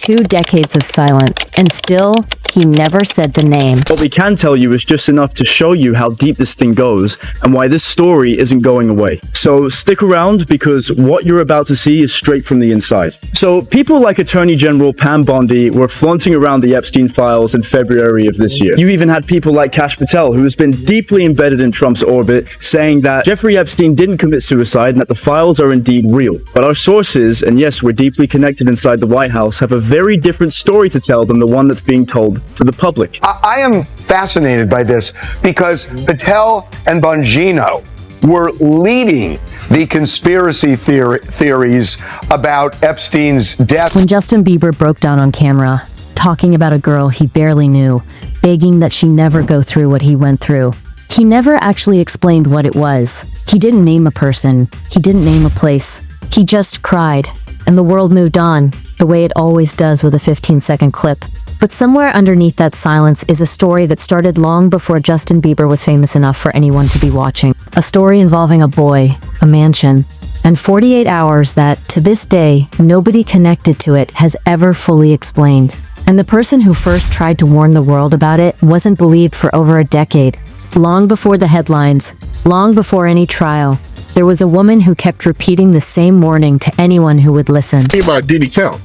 2 decades of silence, and still, he never said the name. What we can tell you is just enough to show you how deep this thing goes and why this story isn't going away. So stick around, because what you're about to see is straight from the inside. So people like Attorney General Pam Bondi were flaunting around the Epstein files in February of this year. You even had people like Kash Patel, who has been deeply embedded in Trump's orbit, saying that Jeffrey Epstein didn't commit suicide and that the files are indeed real. But our sources, and yes, we're deeply connected inside the White House, have a very different story to tell than the one that's being told to the public. I am fascinated by this because Patel and Bongino were leading the conspiracy theories about Epstein's death. When Justin Bieber broke down on camera, talking about a girl he barely knew, begging that she never go through what he went through, he never actually explained what it was. He didn't name a person. He didn't name a place. He just cried, and the world moved on, the way it always does with a 15-second clip. But somewhere underneath that silence is a story that started long before Justin Bieber was famous enough for anyone to be watching. A story involving a boy, a mansion, and 48 hours that, to this day, nobody connected to it has ever fully explained. And the person who first tried to warn the world about it wasn't believed for over a decade. Long before the headlines, long before any trial, there was a woman who kept repeating the same warning to anyone who would listen. About Diddy count.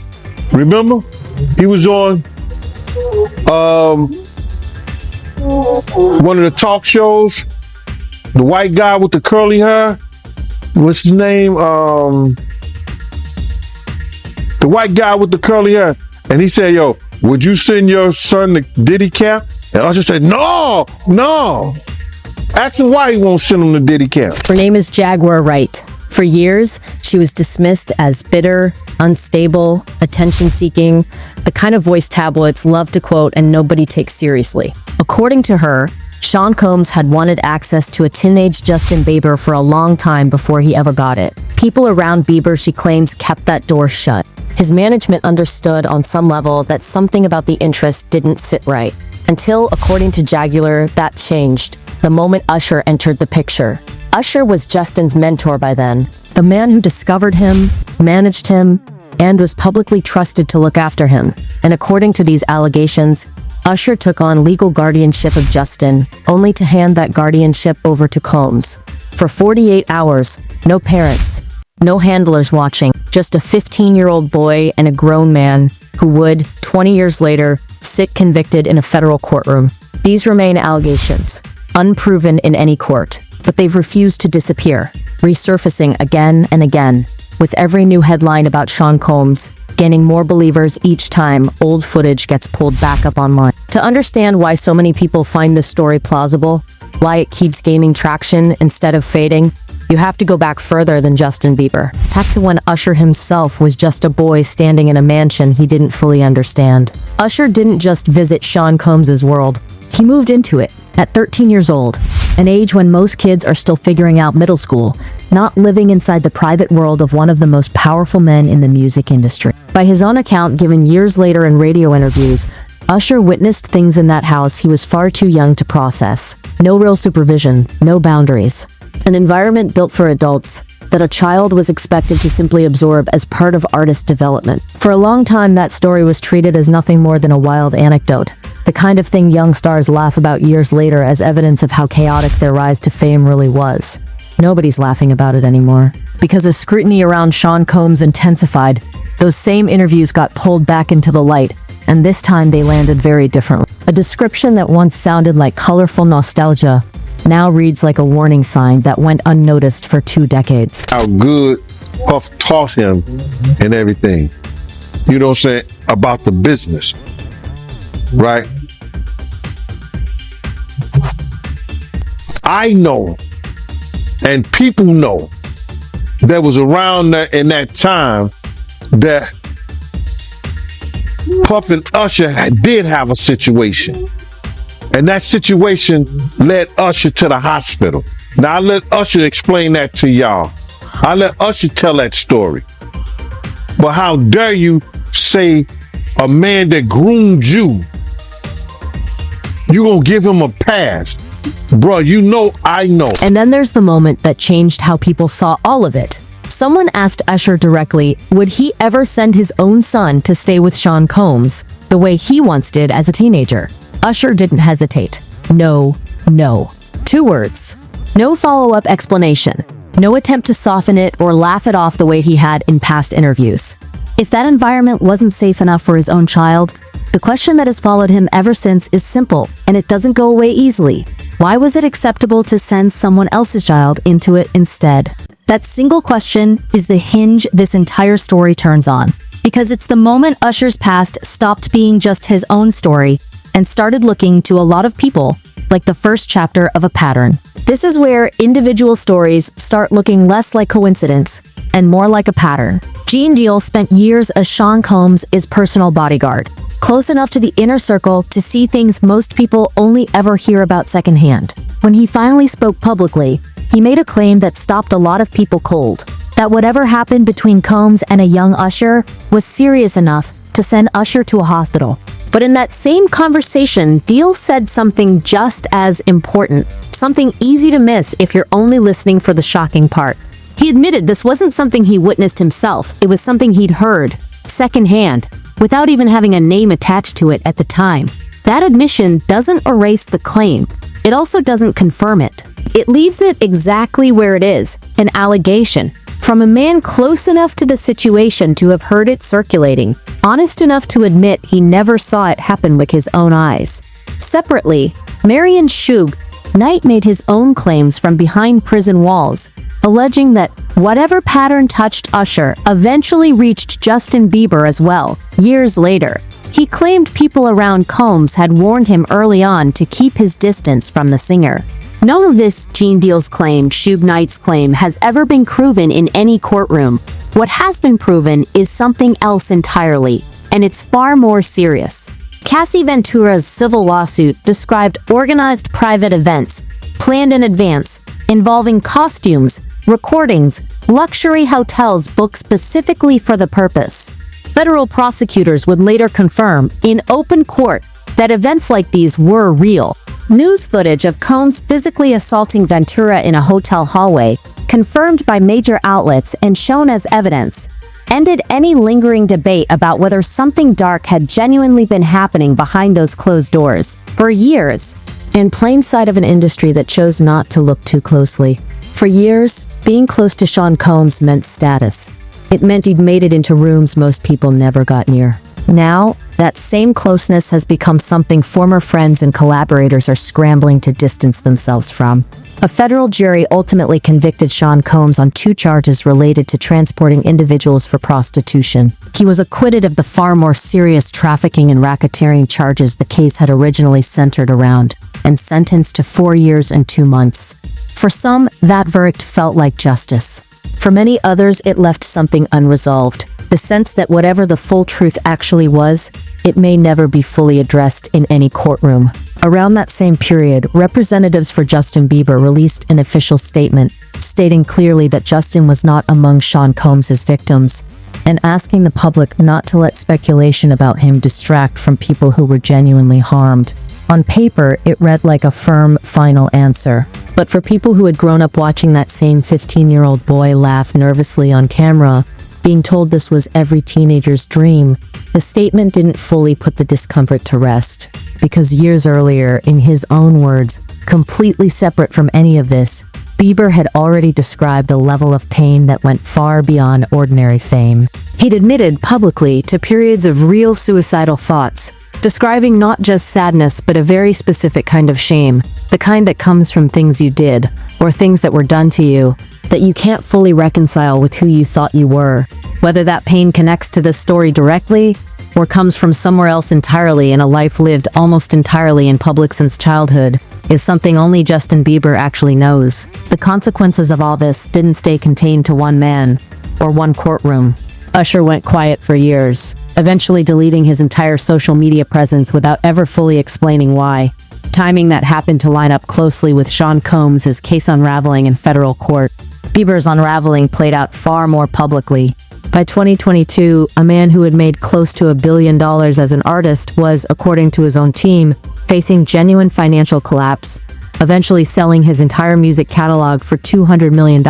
Remember? He was on one of the talk shows. The white guy with the curly hair. What's his name? The white guy with the curly hair. And he said, yo, would you send your son to Diddy camp? And Usher said, no. Ask him why he won't send him to Diddy camp. Her name is Jaguar Wright. For years, she was dismissed as bitter, unstable, attention-seeking, the kind of voice tabloids love to quote and nobody takes seriously. According to her, Sean Combs had wanted access to a teenage Justin Bieber for a long time before he ever got it. People around Bieber, she claims, kept that door shut. His management understood on some level that something about the interest didn't sit right. Until, according to Jaguar, that changed the moment Usher entered the picture. Usher was Justin's mentor by then, the man who discovered him, managed him, and was publicly trusted to look after him. And according to these allegations, Usher took on legal guardianship of Justin, only to hand that guardianship over to Combs. For 48 hours, no parents, no handlers watching, just a 15-year-old boy and a grown man who would, 20 years later, sit convicted in a federal courtroom. These remain allegations, unproven in any court, but they've refused to disappear, resurfacing again and again, with every new headline about Sean Combs, gaining more believers each time old footage gets pulled back up online. To understand why so many people find this story plausible, why it keeps gaining traction instead of fading, you have to go back further than Justin Bieber. Back to when Usher himself was just a boy standing in a mansion he didn't fully understand. Usher didn't just visit Sean Combs' world, he moved into it. At 13 years old, an age when most kids are still figuring out middle school, not living inside the private world of one of the most powerful men in the music industry. By his own account given years later in radio interviews, Usher witnessed things in that house he was far too young to process. No real supervision, no boundaries. An environment built for adults that a child was expected to simply absorb as part of artist development. For a long time, that story was treated as nothing more than a wild anecdote, the kind of thing young stars laugh about years later as evidence of how chaotic their rise to fame really was. Nobody's laughing about it anymore. Because as scrutiny around Sean Combs intensified, those same interviews got pulled back into the light, and this time they landed very differently. A description that once sounded like colorful nostalgia now reads like a warning sign that went unnoticed for 2 decades. How good Puff taught him and everything, you know what I'm saying, about the business, right? I know, and people know, that was around that in that time that Puff and Usher did have a situation. And that situation led Usher to the hospital. Now I let Usher explain that to y'all. I let Usher tell that story. But how dare you say a man that groomed you gonna give him a pass? Bro, you know I know. And then there's the moment that changed how people saw all of it. Someone asked Usher directly, would he ever send his own son to stay with Sean Combs, the way he once did as a teenager? Usher didn't hesitate. No, no. 2 words. No follow-up explanation. No attempt to soften it or laugh it off the way he had in past interviews. If that environment wasn't safe enough for his own child, the question that has followed him ever since is simple, and it doesn't go away easily. Why was it acceptable to send someone else's child into it instead? That single question is the hinge this entire story turns on, because it's the moment Usher's past stopped being just his own story and started looking to a lot of people like the first chapter of a pattern. This is where individual stories start looking less like coincidence and more like a pattern. Gene Deal spent years as Sean Combs' personal bodyguard, close enough to the inner circle to see things most people only ever hear about secondhand. When he finally spoke publicly, he made a claim that stopped a lot of people cold, that whatever happened between Combs and a young Usher was serious enough to send Usher to a hospital. But in that same conversation, Deal said something just as important, something easy to miss if you're only listening for the shocking part. He admitted this wasn't something he witnessed himself, it was something he'd heard, secondhand, without even having a name attached to it at the time. That admission doesn't erase the claim, it also doesn't confirm it. It leaves it exactly where it is, an allegation, from a man close enough to the situation to have heard it circulating, honest enough to admit he never saw it happen with his own eyes. Separately, Marion Shug Knight made his own claims from behind prison walls, alleging that whatever pattern touched Usher eventually reached Justin Bieber as well, years later. He claimed people around Combs had warned him early on to keep his distance from the singer. None of this Gene Deal's claim, Shug Knight's claim, has ever been proven in any courtroom. What has been proven is something else entirely, and it's far more serious. Cassie Ventura's civil lawsuit described organized private events, planned in advance, involving costumes, recordings, luxury hotels booked specifically for the purpose. Federal prosecutors would later confirm, in open court, that events like these were real. News footage of Combs physically assaulting Ventura in a hotel hallway, confirmed by major outlets and shown as evidence, ended any lingering debate about whether something dark had genuinely been happening behind those closed doors. For years, in plain sight of an industry that chose not to look too closely. For years, being close to Sean Combs meant status. It meant he'd made it into rooms most people never got near. Now, that same closeness has become something former friends and collaborators are scrambling to distance themselves from. A federal jury ultimately convicted Sean Combs on 2 charges related to transporting individuals for prostitution. He was acquitted of the far more serious trafficking and racketeering charges the case had originally centered around, and sentenced to 4 years and 2 months. For some, that verdict felt like justice. For many others, it left something unresolved. The sense that whatever the full truth actually was, it may never be fully addressed in any courtroom. Around that same period, representatives for Justin Bieber released an official statement, stating clearly that Justin was not among Sean Combs' victims, and asking the public not to let speculation about him distract from people who were genuinely harmed. On paper, it read like a firm, final answer. But for people who had grown up watching that same 15-year-old boy laugh nervously on camera, being told this was every teenager's dream, the statement didn't fully put the discomfort to rest. Because years earlier, in his own words, completely separate from any of this, Bieber had already described a level of pain that went far beyond ordinary fame. He'd admitted publicly to periods of real suicidal thoughts, describing not just sadness but a very specific kind of shame, the kind that comes from things you did, or things that were done to you, that you can't fully reconcile with who you thought you were. Whether that pain connects to this story directly, or comes from somewhere else entirely in a life lived almost entirely in public since childhood, is something only Justin Bieber actually knows. The consequences of all this didn't stay contained to one man, or one courtroom. Usher went quiet for years, eventually deleting his entire social media presence without ever fully explaining why. Timing that happened to line up closely with Sean Combs' case unraveling in federal court. Bieber's unraveling played out far more publicly. By 2022, a man who had made close to $1 billion as an artist was, according to his own team, facing genuine financial collapse, eventually selling his entire music catalog for $200 million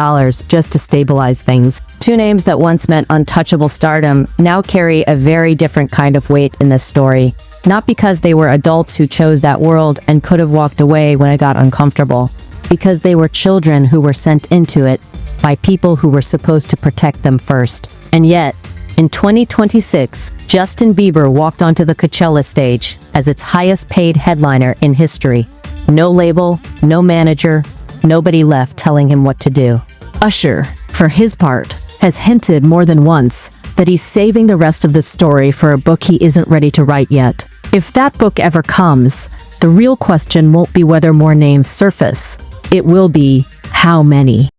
just to stabilize things. Two names that once meant untouchable stardom now carry a very different kind of weight in this story. Not because they were adults who chose that world and could have walked away when it got uncomfortable, because they were children who were sent into it by people who were supposed to protect them first. And yet, in 2026, Justin Bieber walked onto the Coachella stage as its highest paid headliner in history. No label, no manager, nobody left telling him what to do. Usher, for his part, has hinted more than once that he's saving the rest of the story for a book he isn't ready to write yet. If that book ever comes, the real question won't be whether more names surface. It will be, how many?